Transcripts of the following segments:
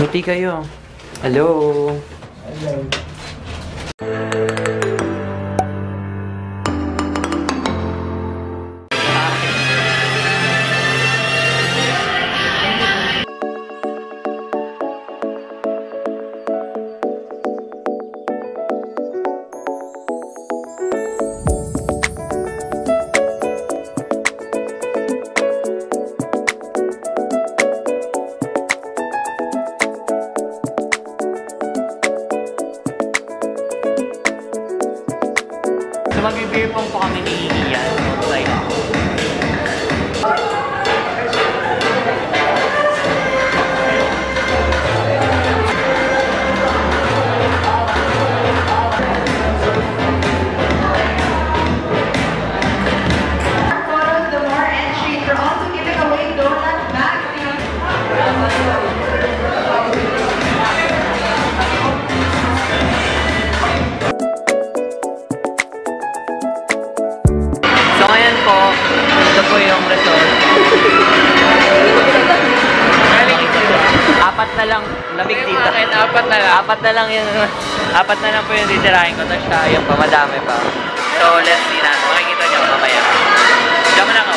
Ngiti kayo. Hello. Hello. So mag-beer pong po kami ni Ian. Like, ito po yung resort. Apat na lang, lamig dito. Apat na lang po yung titirahin ko. Tapos siya, yung pamadami pa. So, let's see na. Makikita niyo mamaya. Diyan na ako.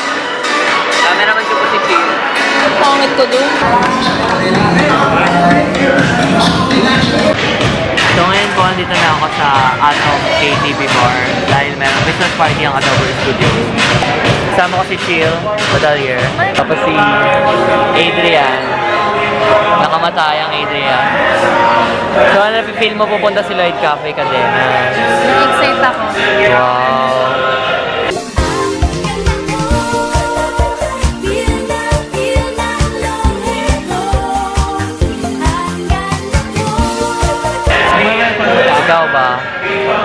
Cameraman ko po si Phil. Pangit ko dun. So ngayon po, andito na ako sa Atom ATV Bar dahil meron business party ang Adobe Studios. Kasama ko si Chill, Badalier, tapos si Adrian. Nakamatayang Adrian. So ano napipil mo pupunta si Lloyd Cafe Cadena? Na-excite ako. Wow! Ikaw ba?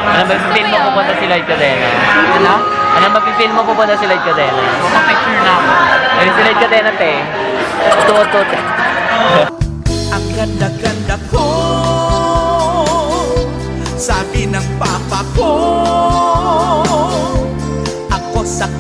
Ano mapipil mo pupunta si Lloyd Cadena? Ano? Ano mapipil mo pupunta si Lloyd Cadena? Picture na ako. Ayun si Lloyd Cadena, te. Toto, te. Ang ganda-ganda ko, sabi ng papa ko, ako sa...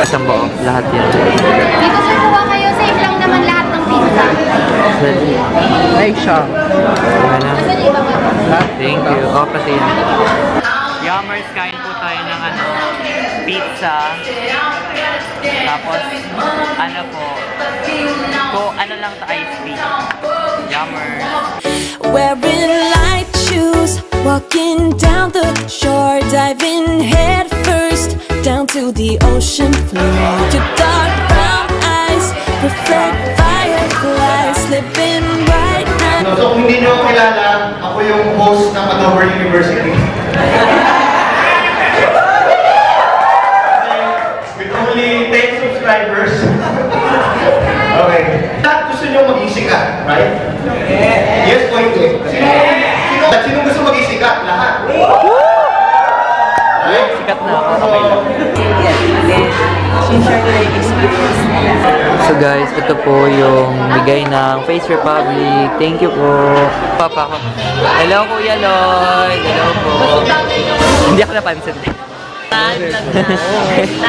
Isang buo, lahat yan. Dito sir, kuha kayo. Same lang naman lahat ng pizza. Ay, siya. Ano? Ano yung iba ba? Thank you. O, pati yan. Yummers, kain po tayo ng ano, pizza. Tapos, ano po, ano lang sa iced tea. Yummers. Wearing light shoes, walking down the shore, diving head first down to the ocean floor. Your dark brown eyes reflect fireflies, living right now. So kung hindi nyo kilala, ako yung host ng Adobe University. With only 10 subscribers. Okay. Lahat gusto nyo maging sikat, right? Yes o hindi? Sino gusto maging sikat? Lahat. Right? Sikat na ako. Okay lang. So guys, ito po yung bigay ng Face Republic. Thank you po. Papa ko. Hello Kuya Lloyd. Hello po. Hindi ako napansin.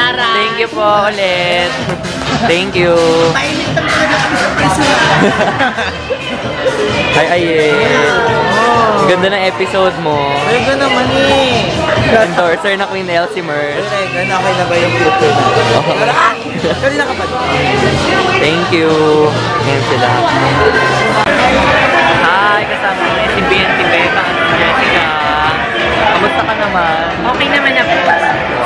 Thank you po ulit. Thank you. Ay, ganda ng episode mo. Talaga naman eh. Endorser na Queen Elsie Merz. Talaga, okay na ba yung future natin? Kanina ka pa. Thank you. Ngayon sila. Hi, kasama ko si BNT Beta at Jessica. Kamusta ka naman? Okay naman ako.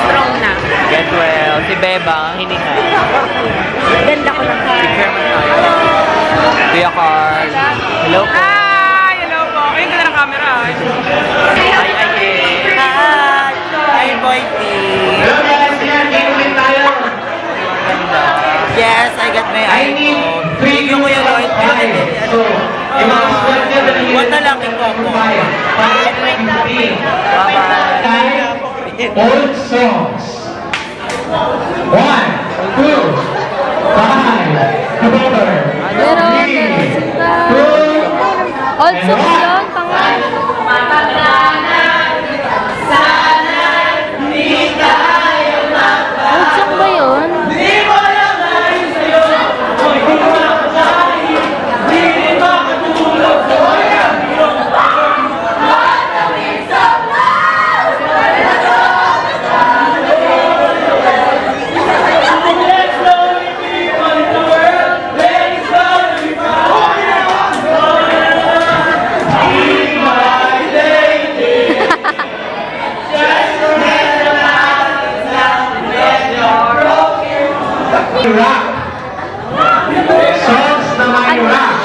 Strong na. Get well. Si Bebang, ang hininga. Ganda ko lang. Picture man tayo. Kuya Carl. Hello po. Hi! Hello po. Ayun ka na ng camera. Hi. Hi, Boy P. Yes, I got my iPhone. Thank you, Kuya Lloyd. What na lang ikaw mo? Bye-bye. Old songs. 1, 2, 5, cover. Meron sila. Old song yun, pangalan. Old song ba yun? Rock. Songs na may rock.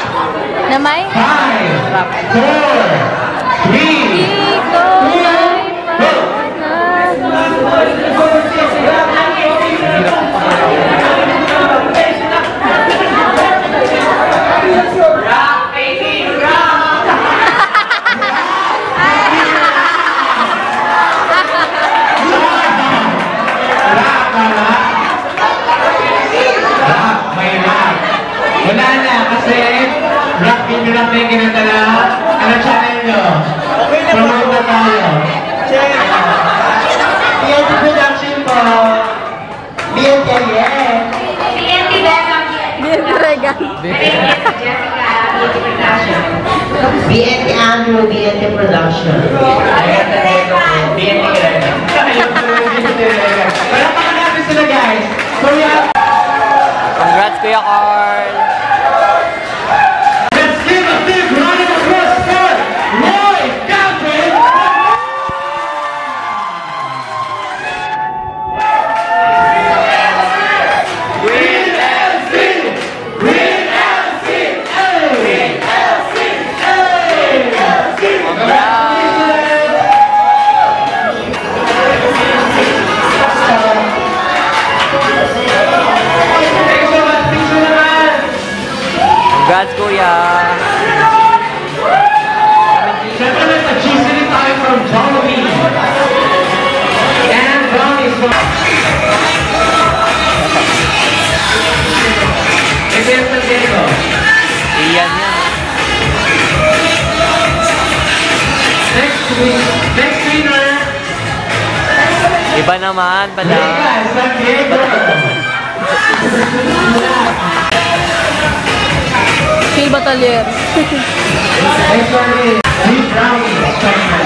Na may? 5, 4, 3, Iko may wala na kasi rock yung kinatala. Ano channel nyo? Promote na tayo. BNT Production po. BNT, yeah. BNT Andrew, BNT Production. BNT Grega. Palapakan natin sila guys. Congrats, Kuya Carl. Let's give a big round of applause for Roy Calvin. Green LC! Green LC! Green LC! Congrats, Kuya. Siyempre nagpa-cheese rin tayo from Jollibee. And brownies from... Ito yung Santiago. Iyan yan. Next winner. Iba naman pala. Vega Santiago. Kay Batalier. Next one is Lee Brownies.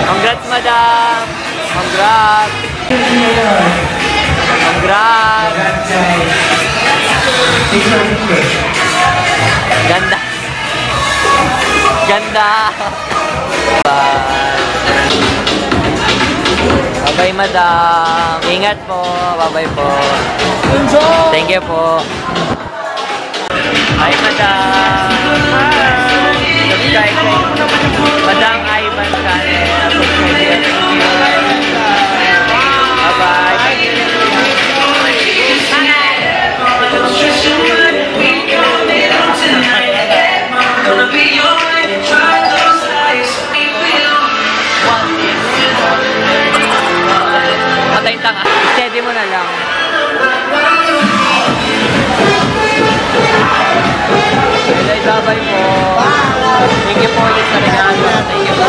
Congrats, madam. Congrats. Congrats. Ganda. Ganda. Bye-bye, madam. Ingat po. Bye-bye po. Enjoy! Thank you po. Hi, madam. Hi. Subscribe kay Madam Ivan channel. Subscribe. Bye-bye. Patay tanga. Steady mo na lang. Bye-bye po. Thank you po ulit sa regalo. Thank you po.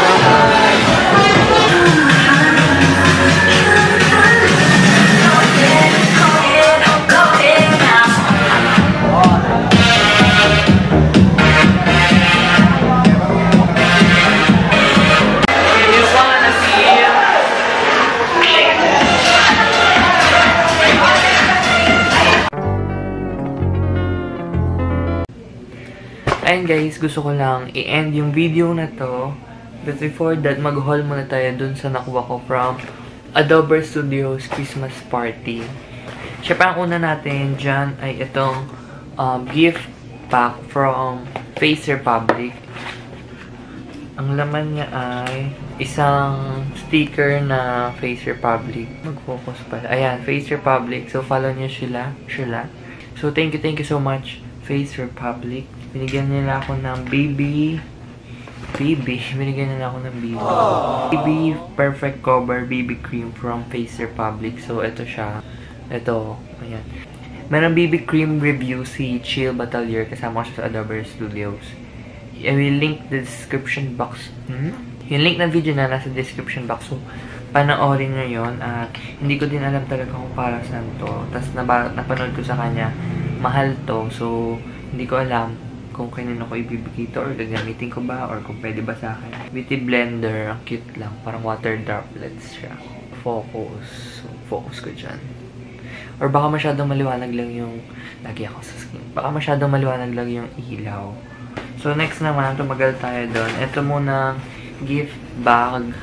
Ayun guys, gusto ko lang i-end yung video na to. But before that, mag-haul muna tayo dun sa nakuha ko from Adobe Studios Christmas Party. Siyempre, ang una natin dyan ay itong gift pack from Face Republic. Ang laman niya ay isang sticker na Face Republic. Mag-focus pala. Ayan, Face Republic. So, follow niyo sila. So, thank you so much, Face Republic. Binigyan nila ako ng binigyan nila ako ng BB Perfect Cover BB Cream from Face Republic. So, ito siya. Ito, ayan. Merong BB Cream review si Chill Batalier. Kasama ko siya sa Adobe Studios. I will link the description box. Yung link ng video na nasa description box. So, panoorin nyo yun. At hindi ko din alam talaga kung para saan to. Tapos, napanood ko sa kanya. Mahal to. So, hindi ko alam kung kanino ko ibibigay ito or gagamitin ko ba or kung pwede ba sa akin. Beauty blender, ang cute lang. Parang water droplets siya. Focus. So, focus ko dyan. Or baka masyadong maliwanag lang yung lagi ako sa skin. Baka masyadong maliwanag lang yung ilaw. So, next naman, tumagal tayo doon. Ito muna, gift bag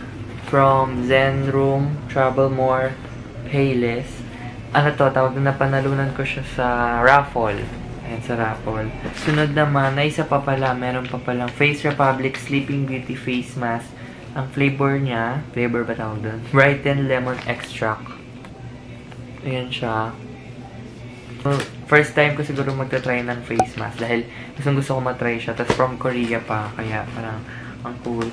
from Zen Room, Travel More, Payless. Ano to, tawag na panalunan ko siya sa raffle. Ayan, sa raffle. Sunod naman, na isa pa pala, meron pa palang Face Republic Sleeping Beauty Face Mask. Ang flavor niya, flavor ba tawag doon? Brighten Lemon Extract. Ayan siya. First time ko siguro magta-try ng face mask dahil gusto ko matry siya. Tapos from Korea pa, kaya parang ang cool.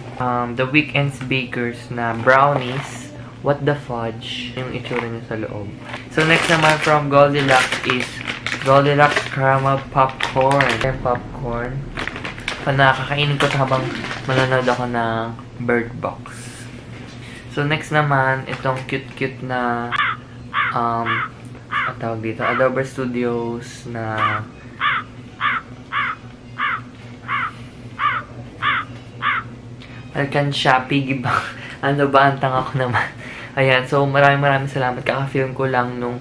The Weekend's Bakers na brownies. What the fudge? Yung itsura niya sa loob. So next naman from Goldilocks is Goldilocks Caramel Popcorn. Yung popcorn. Nakakainin ko habang manonood ako ng Bird Box. So next naman, itong cute na tawag dito, Adobe Studios na Alkansya Piggy Bank. Ano ba, ang tanga ko naman. Ayan, so maraming salamat. Kaka-film ko lang nung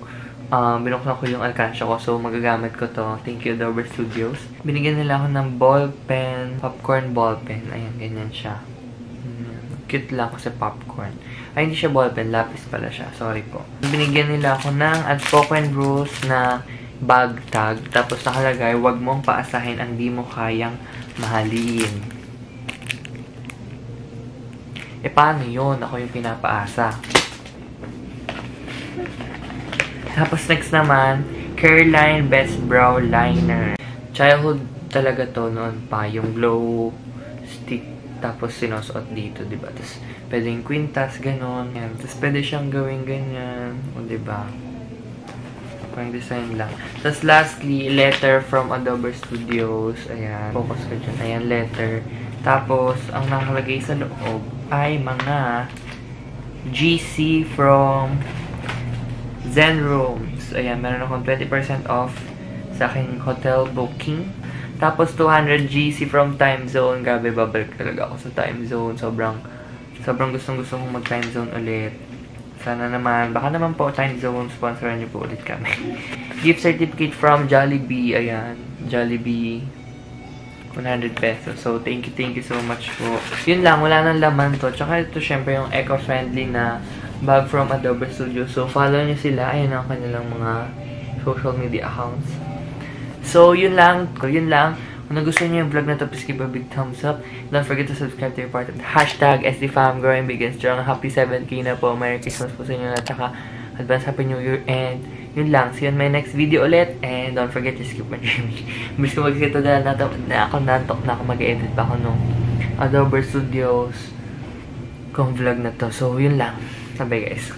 binuksan ko yung Alkansya ko. So magagamit ko to. Thank you, Adobe Studios. Binigyan nila ako ng ball pen, popcorn ball pen. Ayan, ganyan siya. Cute lang kasi popcorn. Ay, hindi siya ballpen. Lapis pala siya. Sorry po. Binigyan nila ako ng Unspoken Rules na bag tag. Tapos nakalagay, huwag mong paasahin ang di mo kayang mahalin. Eh, paano yun? Ako yung pinapaasa. Tapos next naman, Careline Best Brow Liner. Childhood talaga to noon pa. Yung glow stick. Tapos sinusuot dito, diba? Tapos pwedeng quintas, ganon. Yan. Tapos pwede siyang gawing ganyan. O, diba? Parang design lang. Tapos lastly, letter from Adobe Studios. Ayan. Focus ko dyan. Ayan, letter. Tapos, ang nakalagay sa loob ay mga GC from Zen Rooms. Ayan, meron akong 20% off sa aking hotel booking. Tapos, 200 GC from Time Zone. Grabe, babalik talaga ako sa Time Zone. Sobrang gustong-gusto kong mag-Time Zone ulit. Sana naman, baka naman po Time Zone, sponsoran niyo po ulit kami. Gift certificate from Jollibee. Ayan, Jollibee. 100 pesos. So, thank you so much po. Yun lang, wala nang laman to. Tsaka ito, syempre, yung eco-friendly na bag from Adobe Studios. So, follow nyo sila. Ayan ang kanilang mga social media accounts. So, yun lang. Kung nagustuhan nyo yung vlog na to, please give a big thumbs up. Don't forget to subscribe to your part. Hashtag SDFam, growing big and strong. Happy 7K na po. Merry Christmas po sa inyo at saka advance Happy New Year. And yun lang. See you on my next video ulit. And don't forget to keep on dreaming. Bilis ko mag-sito dahil nantok na ako mag-edit pa ako nung Adobe Studios kung vlog na to. So, yun lang. Sabay guys.